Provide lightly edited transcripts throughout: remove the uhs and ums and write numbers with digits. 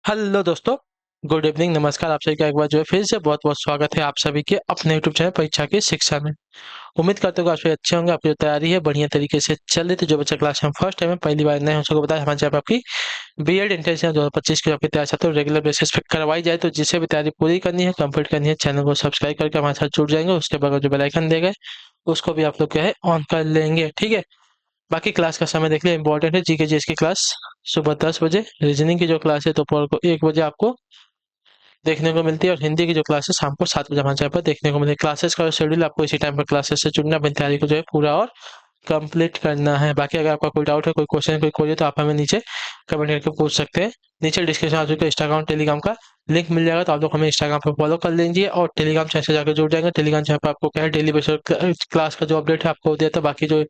Hello दोस्तों, good evening, नमस्कार। आप सभी का एक बार जो है फिर से बहुत बहुत स्वागत है आप सभी के अपने यूट्यूब चैनल परीक्षा की शिक्षा में। उम्मीद करते हो कि आप सभी अच्छे होंगे, आपकी जो तैयारी है बढ़िया तरीके से चल रही थी। जो बच्चा क्लास में फर्स्ट टाइम है, पहली बार नए हो, सबको बताया हमारे चैनल पर आपकी बीएड एंट्रेंस 2025 की आपकी तैयारी चाहते हो रेगुलर बेसिस पे करवाई जाए, तो जिसे भी तैयारी पूरी करनी है, कंप्लीट करनी है, चैनल को सब्सक्राइब करके हमारे साथ जुड़ जाएंगे। उसके बाद जो बेल आइकन देगा उसको भी आप लोग क्या है ऑन कर लेंगे, ठीक है। बाकी क्लास का समय देख लिया, इंपॉर्टेंट है। जीके जीएस की क्लास सुबह 10 बजे, रीजनिंग की जो क्लास है दोपहर को 1 बजे आपको देखने को मिलती है, और हिंदी की जो क्लासेस शाम को 7 बजे हमारे चैनल पर देखने को मिलती है। क्लासेस का शेड्यूल आपको इसी टाइम पर क्लासेस से जुड़ना, अपनी तैयारी को जो है पूरा और कंप्लीट करना है। बाकी अगर आपका कोई डाउट है, कोई क्वेश्चन, कोई क्वेरी, तो आप हमें नीचे कमेंट करके पूछ सकते हैं। नीचे डिस्क्रिप्शन आप को इंस्टाग्राम टेलीग्राम का लिंक मिल जाएगा, तो आप लोग हमें इंस्टाग्राम पर फॉलो कर लीजिए और टेलीग्राम चैनल से जाकर जुड़ जाएंगे। टेलीग्राम चैनल पर आपको क्या है डेली बेसिस क्लास का जो अपडेट है आपको देता है। बाकी जो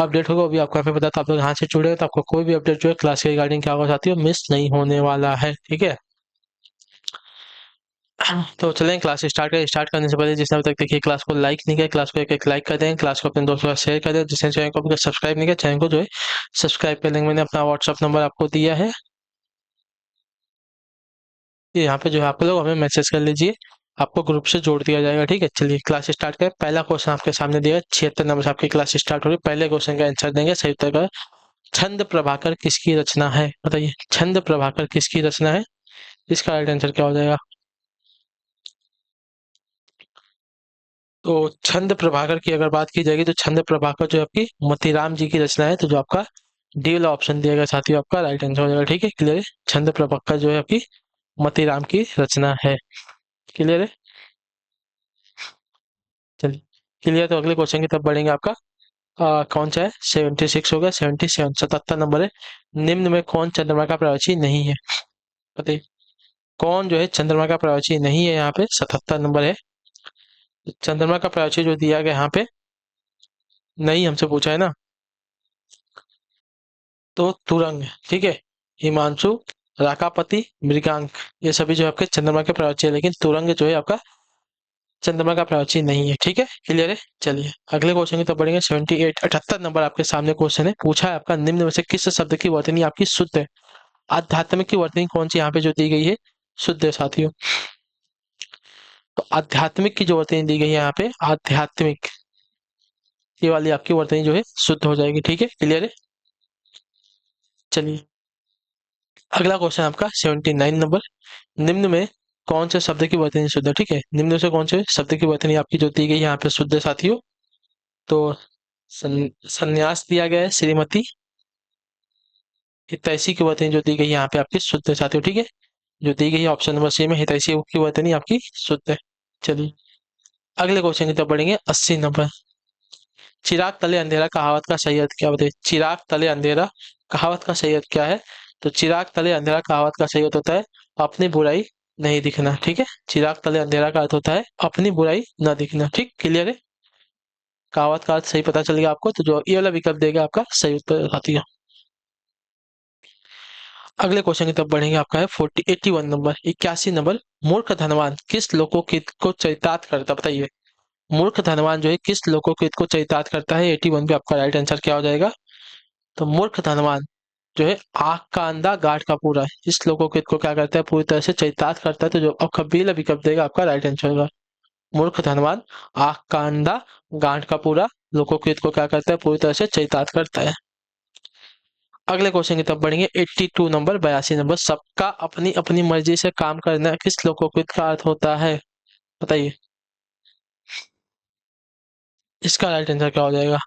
अपडेट होगा वो भी आपको यहाँ पे बताता है। आप लोग यहाँ से जुड़े तो आपको कोई भी अपडेट जो है क्लास के रिगार्डिंग क्या होगा साथी हो मिस नहीं होने वाला है, ठीक है। तो चलें क्लास स्टार्ट करने से पहले जिसने अभी तक देखिए क्लास को लाइक नहीं किया, क्लास को एक लाइक कर दें, क्लास को अपने दोस्तों के साथ शेयर कर दें। जिसने चैनल को अभी तक सब्सक्राइब नहीं किया, चैनल को जो है सब्सक्राइब कर लेंगे। मैंने अपना व्हाट्सअप नंबर आपको दिया है, ये यहाँ पे जो है आप लोग हमें मैसेज कर लीजिए, आपको ग्रुप से जोड़ दिया जाएगा, ठीक है। चलिए क्लास स्टार्ट करें। पहला क्वेश्चन आपके सामने दिया है, 76 नंबर से आपकी क्लास स्टार्ट हो रही है। पहले क्वेश्चन का आंसर देंगे सही उत्तर का। छंद प्रभाकर किसकी रचना है, बताइए। छंद प्रभाकर किसकी रचना है, इसका राइट आंसर क्या हो जाएगा। तो छंद प्रभाकर की अगर बात की जाएगी तो छंद प्रभाकर जो है आपकी मोतीराम जी की रचना है। तो जो आपका डी वाला ऑप्शन दिया गया साथियों आपका राइट आंसर हो जाएगा, ठीक है। क्लियर है, छंद प्रभाकर जो है आपकी मोतीराम की रचना है। क्लियर है, चलिए क्लियर। तो अगले क्वेश्चन की तरफ बढ़ेंगे। आपका कौन सा है, 76 हो गया, 77 77 नंबर है। निम्न में कौन चंद्रमा का प्रवाची नहीं है, बताइए। कौन जो है चंद्रमा का प्रवाची नहीं है, यहाँ पे 77 नंबर है। चंद्रमा का प्रवाची जो दिया गया यहाँ पे नहीं हमसे पूछा है ना, तो तुरंग, ठीक है। हिमांशु, राकापति, मृगांक, ये सभी जो है आपके चंद्रमा के प्रवाची है, लेकिन तुरंग जो है आपका चंद्रमा का प्रवाची नहीं है, ठीक है। क्लियर है, चलिए अगले क्वेश्चन की तरफ बढ़ेंगे। 78 नंबर आपके सामने क्वेश्चन है, पूछा है आपका निम्न में से किस शब्द की वर्तनी आपकी शुद्ध है। आध्यात्मिक की वर्तनी कौन सी यहाँ पे जो दी गई है शुद्ध है साथियों। तो आध्यात्मिक की जो वर्तनी दी गई है यहाँ पे आध्यात्मिक, ये वाली आपकी वर्तनी जो है शुद्ध हो जाएगी, ठीक है। क्लियर है, चलिए अगला क्वेश्चन आपका 79 नंबर। निम्न में कौन से शब्द की वर्तनी शुद्ध है, ठीक है। निम्न से कौन से शब्द की वर्तनी आपकी जो दी गई है यहाँ पे शुद्ध है साथियों। तो संन्यास दिया गया है, श्रीमती, हितैषी की वर्तनी जो दी गई है यहाँ पे आपकी शुद्ध है साथियों, ठीक है। जो दी गई है ऑप्शन नंबर सी में, हितैषी की वर्तनी आपकी शुद्ध है। चलिए अगले क्वेश्चन की तरफ बढ़ेंगे। 80 नंबर। चिराग तले अंधेरा कहावत का सही अर्थ क्या, बताइए। चिराग तले अंधेरा कहावत का सही अर्थ क्या है। तो चिराग तले अंधेरा कहावत का सही अर्थ होता है अपनी बुराई नहीं दिखना, ठीक है। चिराग तले अंधेरा का अर्थ होता है अपनी बुराई न दिखना, ठीक। क्लियर है, कहावत का अर्थ सही पता चल गया आपको, तो जो ये वाला विकल्प देगा आपका सही उत्तर आती है। अगले क्वेश्चन की तरफ बढ़ेंगे। आपका है 81 नंबर, 81 नंबर। मूर्ख धनवान किस लोकोकित को चरितार्थ करता, बताइए। मूर्ख धनवान जो है किस लोकोकित को चरितार्थ करता है। 81 पे आपका राइट आंसर क्या हो जाएगा। तो मूर्ख धनवान जो है आँख का अंधा गांठ का पूरा, इस लोकोकित को क्या करता है पूरी तरह से चरितार्थ करता है। तो जो आपका बी वाला विकल्प देगा आपका राइट आंसर होगा। मूर्ख धनवान आँख का अंधा गांठ का पूरा लोकोकित को क्या करता है पूरी तरह से चरितार्थ करता है। अगले क्वेश्चन की तरफ बढ़ेंगे। 82 नंबर, 82 नंबर। सबका अपनी अपनी मर्जी से काम करना किस लोकोक्ति का अर्थ होता है, बताइए। इसका राइट आंसर क्या हो जाएगा।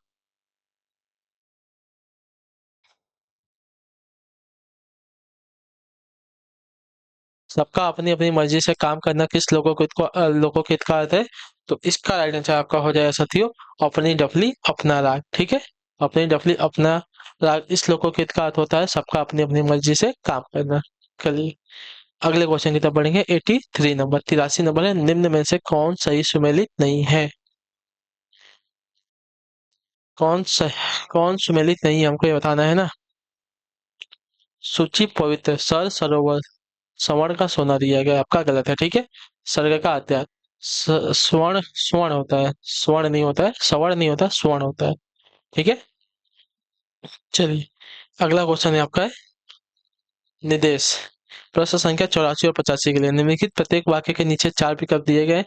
सबका अपनी अपनी मर्जी से काम करना किस लोकोक्ति का अर्थ है। तो इसका राइट आंसर आपका हो जाएगा साथियों अपनी डफली अपना राग, ठीक है। अपनी डफली अपना राग इस लोकोक्ति का अर्थ होता है सबका अपनी अपनी मर्जी से काम करना। चलिए अगले क्वेश्चन की तरफ बढ़ेंगे। 83 नंबर, 83 नंबर है। निम्न में से कौन सही सुमेलित नहीं है, कौन सा, कौन सुमेलित नहीं है हमको ये बताना है ना। सूची पवित्र सर सरोवर स्वर्ण का सोना दिया गया आपका गलत है, ठीक है। स्वर्ग का अध्याय स्वर्ण, स्वर्ण होता है, स्वर्ण नहीं होता है, स्वर्ण नहीं होता, स्वर्ण होता है, ठीक है। चलिए अगला क्वेश्चन है आपका है निदेश। प्रश्न संख्या 84 और 85 के लिए निम्नलिखित प्रत्येक वाक्य के नीचे 4 विकल्प दिए गए,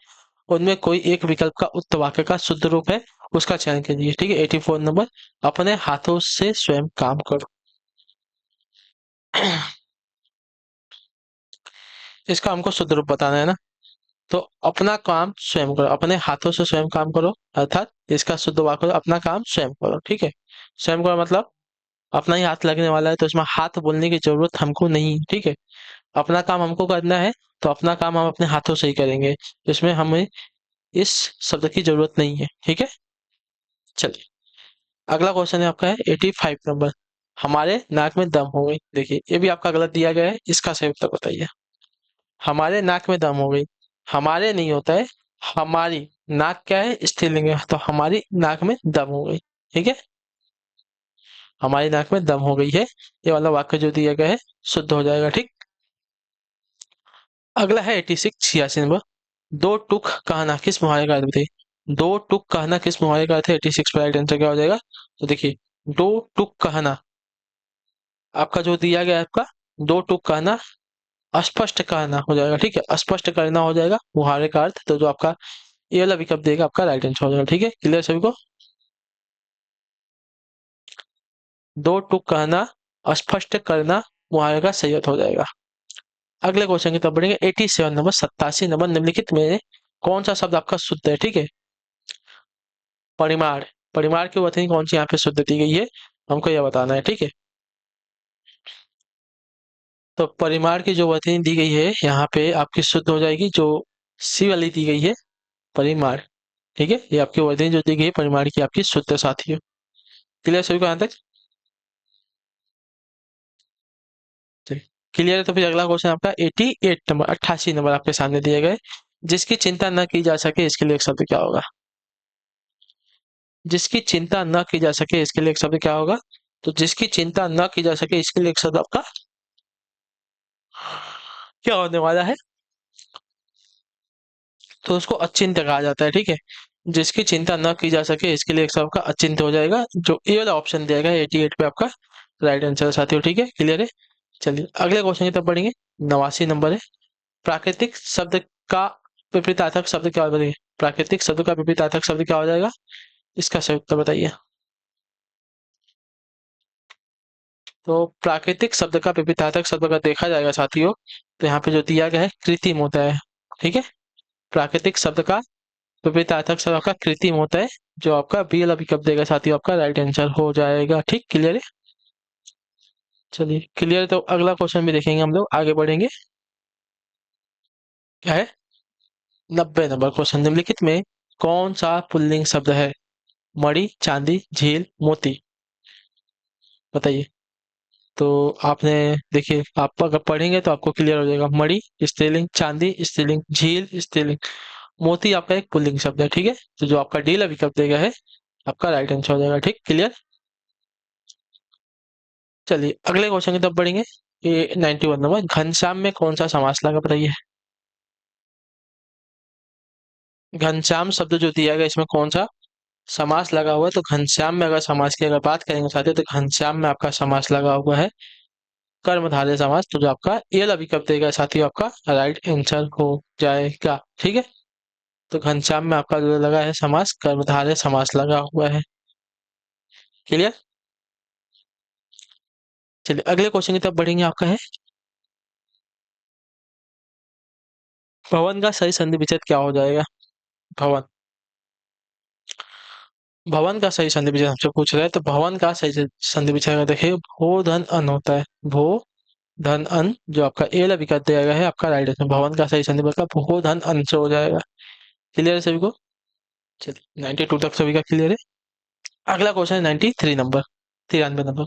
उनमें कोई एक विकल्प का उक्त वाक्य का शुद्ध रूप है, उसका चयन कीजिए। ठीक है, 84 नंबर, अपने हाथों से स्वयं काम करो। इसका हमको शुद्ध रूप बताना है ना, तो अपना काम स्वयं करो, अपने हाथों से स्वयं काम करो, अर्थात इसका शुद्ध वाक्य अपना काम स्वयं करो। ठीक है, स्वयं करो मतलब अपना ही हाथ लगने वाला है, तो इसमें हाथ बोलने की जरूरत हमको नहीं है। ठीक है, अपना काम हमको करना है, तो अपना काम हम अपने हाथों से ही करेंगे, इसमें हमें इस शब्द की जरूरत नहीं है। ठीक है, चलिए अगला क्वेश्चन है आपका है 85 नंबर, हमारे नाक में दम हो गई। देखिए ये भी आपका गलत दिया गया है, इसका सही उत्तर बताइए। हमारे नाक में दम हो गई, हमारे नहीं होता है, हमारी। नाक क्या है, स्त्रीलिंग है, तो हमारी नाक में दम हो गई। ठीक है, हमारी नाक में दम हो गई है, ये वाला वाक्य जो दिया गया है शुद्ध हो जाएगा। ठीक, अगला है 86 86 नंबर, दो टुक कहना किस मुहावरे का अर्थ बताइए। दो टुक कहना किस मुहावरे का अर्थ है, 86 पर राइट आंसर क्या हो जाएगा। तो देखिए दो टुक कहना आपका जो दिया गया है, आपका दो टुक कहना अस्पष्ट कहना हो जाएगा। ठीक है, अस्पष्ट करना हो जाएगा मुहावरे का अर्थ, तो जो आपका ये वाला विकल्प देगा आपका राइट आंसर हो जाएगा। ठीक है, क्लियर सभी को। दो टुक कहना अस्पष्ट करना मुहावरे का सही अर्थ हो जाएगा। अगले क्वेश्चन की तरफ बढ़ेंगे 87 नंबर, 87 नंबर, निम्नलिखित में कौन सा शब्द आपका शुद्ध है। ठीक है, परिमाण, परिमाण की वतनी कौन सी यहाँ पे शुद्ध दी गई है, हमको यह बताना है। ठीक है, तो परिमाण की जो वतनी दी गई है यहाँ पे आपकी शुद्ध हो जाएगी, जो सी वाली दी गई है परिमाण। ठीक है, ये आपकी वतनी जो दी गई है परिमाण की आपकी शुद्ध साथी है। क्लियर सभी को यहाँ तक। क्लियर है, तो फिर अगला क्वेश्चन आपका 88 नंबर, 88 नंबर आपके सामने दिए गए, जिसकी चिंता न की जा सके इसके लिए एक शब्द क्या होगा। जिसकी चिंता न की जा सके इसके लिए एक शब्द क्या होगा, तो जिसकी चिंता न की जा सके इसके लिए एक शब्द आपका क्या होने वाला है, तो उसको अचिंत्य कहा जाता है। ठीक है, जिसकी चिंता न की जा सके इसके लिए एक शब्द का अचिंत्य हो जाएगा, जो ए वाला ऑप्शन दिया गया 88 पे आपका राइट आंसर साथियों। ठीक है, क्लियर है। चलिए अगले क्वेश्चन की तरफ बढ़ेंगे, 89 नंबर है, प्राकृतिक शब्द का विपरीतार्थक शब्द क्या बताइए। प्राकृतिक शब्द का विपरीतार्थक शब्द क्या हो जाएगा, इसका सही उत्तर बताइए। तो प्राकृतिक शब्द का विपरीतार्थक शब्द अगर देखा जाएगा साथियों, तो यहाँ पे जो दिया गया है कृत्रिम होता है। ठीक है, प्राकृतिक शब्द का विपरीतार्थक शब्द आपका कृत्रिम होता है, जो आपका बी वाला विकल्प देगा साथियों आपका राइट आंसर हो जाएगा। ठीक, क्लियर है। चलिए क्लियर है, तो अगला क्वेश्चन भी देखेंगे हम लोग, आगे बढ़ेंगे। क्या है 90 नंबर क्वेश्चन, निम्नलिखित में कौन सा पुल्लिंग शब्द है, मणि, चांदी, झील, मोती, बताइए। तो आपने देखिए आप अगर पढ़ेंगे तो आपको क्लियर हो जाएगा, मणि स्त्रीलिंग, चांदी स्त्रीलिंग, झील स्त्रीलिंग, मोती आपका एक पुल्लिंग शब्द है। ठीक है, तो जो आपका डी वाला विकल्प देगा है आपका राइट आंसर हो जाएगा। ठीक, क्लियर। चलिए अगले क्वेश्चन की तरफ बढ़ेंगे, ये 91 नंबर, घनश्याम में कौन सा समास लगा बताइए। घनश्याम शब्द जो दिया गया इसमें कौन सा समास लगा हुआ है, तो घनश्याम में अगर समास की अगर बात करेंगे साथियों, तो घनश्याम में आपका समास लगा हुआ है कर्मधारय समास, तो जो आपका ये वाला विकल्प देगा साथियों आपका राइट आंसर हो जाएगा। ठीक है, तो घनश्याम में आपका जो लगा है समास कर्मधारय समास लगा हुआ है। क्लियर। चलिए अगले क्वेश्चन की तरफ बढ़ेंगे, आपका है भवन का सही संधि विच्छेद क्या हो जाएगा। भवन, भवन का सही संधि विच्छेद हमसे पूछ रहा है, तो भवन का सही संधि विच्छेद देखिए भो धन अन होता है, भो धन अन, जो आपका ए वाला विकल्प दिया गया है आपका राइट आंसर, भवन का सही संधि विच्छेद भो धन अन से हो जाएगा। क्लियर है सभी को। चलिए 92 तक सभी का क्लियर है। अगला क्वेश्चन है 93 नंबर, 93 नंबर,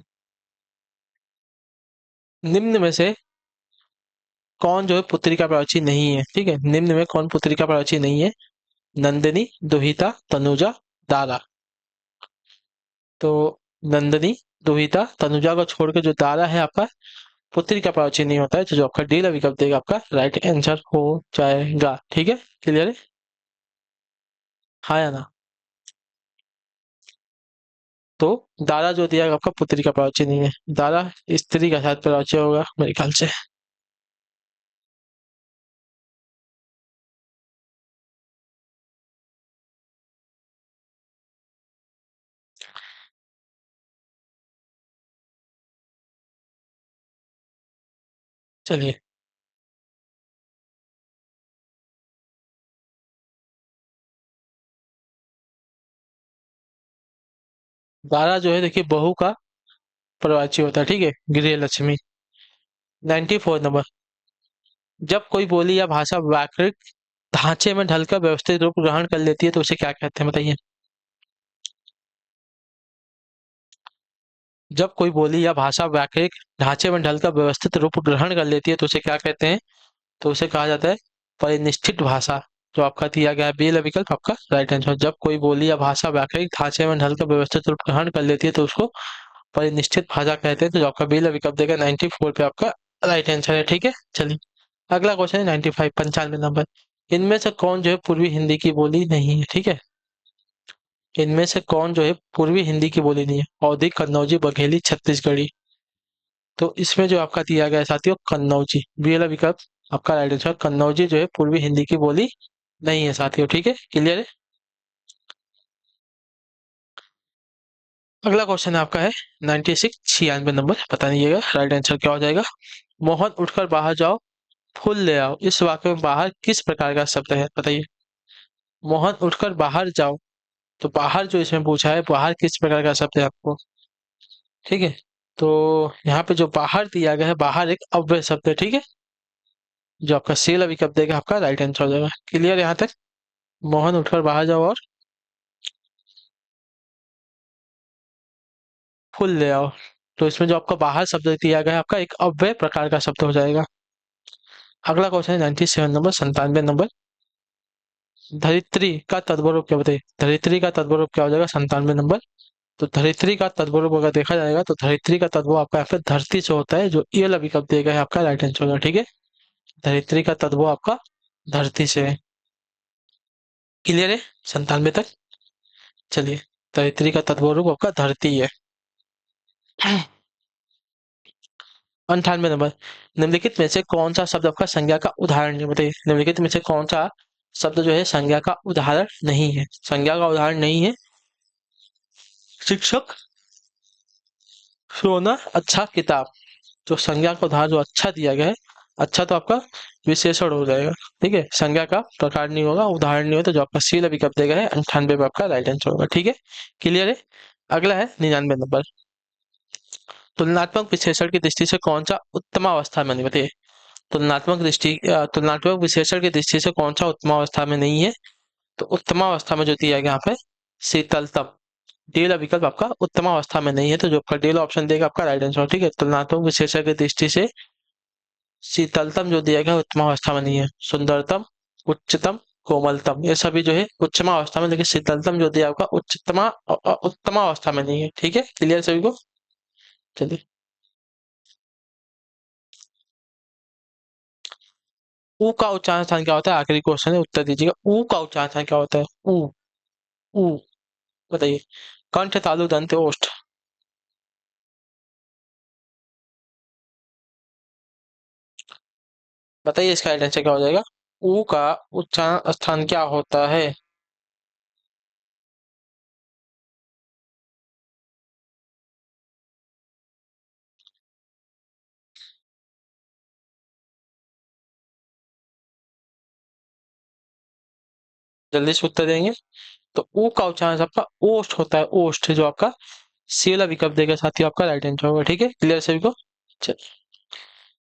निम्न में से कौन जो है पुत्री का प्रवाची नहीं है। ठीक है, निम्न में कौन पुत्री का प्रवाची नहीं है, नंदिनी, दुहिता, तनुजा, दारा। तो नंदिनी, दुहिता, तनुजा को छोड़ के जो दारा है आपका पुत्री का प्रवाची नहीं होता है, तो जो आपका डी वाला विकल्प देगा आपका राइट आंसर हो जाएगा। ठीक है, क्लियर है। हाँ या ना, तो दारा जो दिया है आपका पुत्री का प्रवाची नहीं है, दारा स्त्री का शायद प्रवाची होगा मेरे ख्याल से। चलिए। 12 जो है देखिए बहू का प्रवाची होता है, ठीक है, गृह लक्ष्मी। 94 नंबर, जब कोई बोली या भाषा व्याकरणिक ढांचे में ढलकर व्यवस्थित रूप ग्रहण कर लेती है तो उसे क्या कहते हैं, बताइए। जब कोई बोली या भाषा व्याकरणिक ढांचे में ढलकर व्यवस्थित रूप ग्रहण कर लेती है तो उसे क्या कहते हैं, तो उसे कहा जाता है परिनिष्ठित भाषा। जो आपका दिया गया है बी वाला विकल्प आपका राइट आंसर। जब कोई बोली या भाषा व्याकरणिक ढांचे में ढलकर व्यवस्थित रूप ग्रहण कर लेती है तो उसको परिनिष्ठित भाषा कहते हैं। तो जो आपका बी वाला विकल्प देगा 94 पे आपका राइट आंसर है, ठीक है। चलिए, अगला क्वेश्चन है 95, 95 नंबर। इनमें से कौन जो है पूर्वी हिंदी की बोली नहीं है, ठीक है। इनमें से कौन जो है पूर्वी हिंदी की बोली नहीं है, अवधी, कन्नौजी, बघेली, छत्तीसगढ़ी। तो इसमें जो आपका दिया गया है साथियों कन्नौजी, बी वाला विकल्प आपका राइट आंसर। कन्नौजी जो है पूर्वी हिंदी की बोली नहीं है साथियों, ठीक है, क्लियर है। अगला क्वेश्चन आपका है 96, 96 नंबर, पता नहीं है राइट आंसर क्या हो जाएगा। मोहन उठकर बाहर जाओ, फूल ले आओ, इस वाक्य में बाहर किस प्रकार का शब्द है, बताइए। मोहन उठकर बाहर जाओ, तो बाहर जो इसमें पूछा है बाहर किस प्रकार का शब्द है आपको, ठीक है। तो यहाँ पे जो बाहर दिया गया है बाहर एक अव्यय शब्द है, ठीक है। जो आपका सी वाला विकल्प देगा आपका राइट आंसर हो जाएगा, क्लियर यहाँ तक। मोहन उठकर बाहर जाओ और फूल ले आओ, तो इसमें जो आपका बाहर शब्द दिया गया है आपका एक अव्यय प्रकार का शब्द हो जाएगा। अगला क्वेश्चन है 97 नंबर, 97 नंबर। धरित्री का तद्भव क्या बताइए, धरित्री का तद्भव क्या हो जाएगा 97 नंबर। तो धरित्री का तद्भव अगर देखा जाएगा तो धरित्री का तद्भव आपका यहाँ पे धरती से होता है, जो ये वाला विकल्प दिया गया है आपका राइट आंसर होगा, ठीक है। धरित्री का तद्भव आपका धरती से है, क्लियर है 97 तक। चलिए, धरित्री का तद्भव रूप आपका धरती है। 98 नंबर, निम्नलिखित में से कौन सा शब्द आपका संज्ञा का उदाहरण नहीं, बताइए। निम्नलिखित में से कौन सा शब्द जो है संज्ञा का उदाहरण नहीं है, संज्ञा का उदाहरण नहीं है। शिक्षक, सोना, अच्छा, किताब। जो संज्ञा का उदाहरण जो अच्छा दिया गया है, अच्छा तो आपका विशेषण हो जाएगा, ठीक है। संज्ञा का प्रकार नहीं होगा, उदाहरण नहीं होगा, तो जो आपका सी विकल्प देगा है 98 में आपका राइट आंसर होगा, ठीक है, क्लियर है। अगला है 99 नंबर। तुलनात्मक विश्लेषण की दृष्टि से कौन सा उत्तम अवस्था में नहीं, बताइए। तुलनात्मक विश्लेषण की दृष्टि से कौन सा उत्तम अवस्था में नहीं है, तो उत्तम अवस्था में जो दिया गया यहाँ पे शीतलतम, डी वाला विकल्प आपका उत्तम अवस्था में नहीं है। तो जो आपका डी वाला ऑप्शन देगा आपका राइट आंसर, ठीक है। तुलनात्मक विश्लेषण की दृष्टि से शीतलतम जो दिया गया उत्तम अवस्था में नहीं है। सुंदरतम, उच्चतम, कोमलतम, ये सभी जो है उच्चम अवस्था में, लेकिन शीतलतम जो दिया आपका उत्तम अवस्था में नहीं है, ठीक है, क्लियर सभी को। चलिए, ऊ का उच्चारण स्थान क्या होता है, आखिरी क्वेश्चन है, उत्तर दीजिएगा। ऊ का उच्चारण स्थान क्या होता है, ऊ, ऊ, बताइए। कंठ, तालु, दंत, ओष्ठ। बताइए इसका राइट आंसर क्या हो जाएगा। ऊ का उच्चारण स्थान क्या होता है। जल्दी से उत्तर देंगे। तो ऊ का उच्चारण आपका ओष्ठ होता है, ओष्ठ, जो आपका सी वाला विकल्प देगा साथियों आपका राइट आंसर होगा, ठीक है, क्लियर सभी को। चलिए,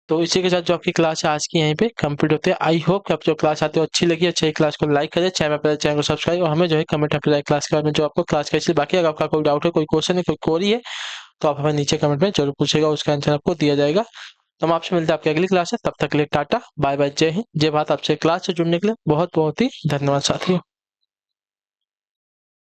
तो इसी के साथ जो आपकी क्लास है आज की यहीं पे कंप्लीट होते हैं। आई होप कि आप जो क्लास आते हो अच्छी लगी, अच्छा ही क्लास को लाइक करें, चैनल पर चैनल को सब्सक्राइब, और हमें जो है कमेंट करके जाए क्लास के बारे में, जो आपको क्लास कैसी। बाकी अगर आपका कोई डाउट है, कोई क्वेश्चन है, कोई क्वेरी है, तो आप हमें नीचे कमेंट में जरूर पूछेगा, उसका आंसर आपको दिया जाएगा। तो हम आपसे मिलते हैं आपकी अगली क्लास है, तब तक के लिए टाटा बाय बाय, जय हिंद, जय भारत। आपसे क्लास से जुड़ने के लिए बहुत बहुत ही धन्यवाद साथियों।